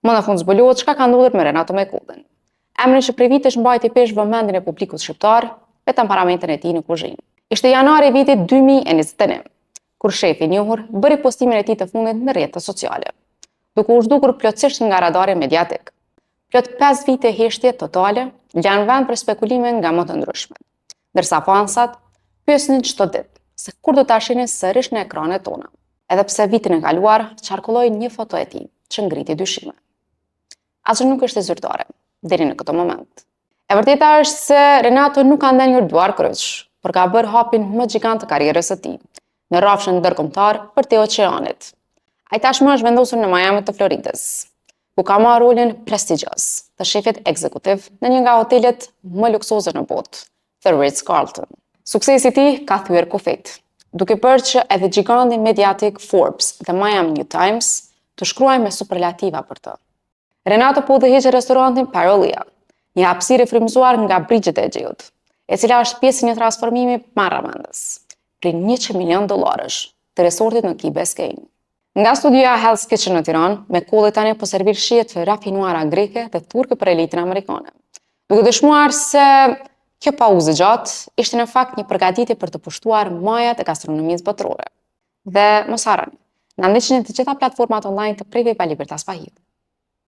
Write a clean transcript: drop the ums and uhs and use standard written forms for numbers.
Më në fund zbulohet çka ka ndodhur me Renato Mekullin. Emri që prej vitesh mbajti pesh vëmendjen e publikut shqiptar me temperamentin e tij në kuzhinë. Ishte janari i vitit 2021, kur shefi i njohur bëri postimin e tij të fundit në rrjetet sociale, duke u zhdukur plotësisht nga radari mediatik. Plot 5 vite heshtje totale lanë vend për spekulime nga më të ndryshmet, ndërsa fansat pyesnin çdo ditë se kur do ta shihnin sërish në ekranet tona. Edhe pse vitin e kaluar qarkulloi një foto e tij që ngriti dyshime. Asgjë nuk është e zyrtare deri në këtë moment. E vërteta është se Renato nuk ka ndenjur duar kryq, por ka bërë hapin më gjigant të karrierës së tij në rrafshin ndërkombëtar për te oqeanit. Ai tashmë është vendosur në Miami të Floridës, ku ka marrë rolin prestigjioz të shefit ekzekutiv në një nga hotelet më luksoze në botë, The Ritz-Carlton. Suksesi i tij ka thyer kufit, duke bërë që edhe giganti mediatik Forbes dhe Miami New Times të shkruajnë me superlativa për të. Renato po udhëheqë restorantin Parolia, një hapësirë e frymëzuar nga brigjet e Egjeut, e cila është pjesë e një transformimi marramendës, prej $100 milion të resortit në Key Biscayne. Nga studioja Hell's Kitchen në Tiranë, Mekulli tani po servir shije të rafinuara greke dhe turke për elitën amerikane, duke dëshmuar se kjo pauzë gjatë ishte në fakt një përgatitje për të pushtuar majat e gastronomisë botërore. Dhe mos harroni, na ndiqni në të gjitha platformat online të Preve pa Libertas Fahim.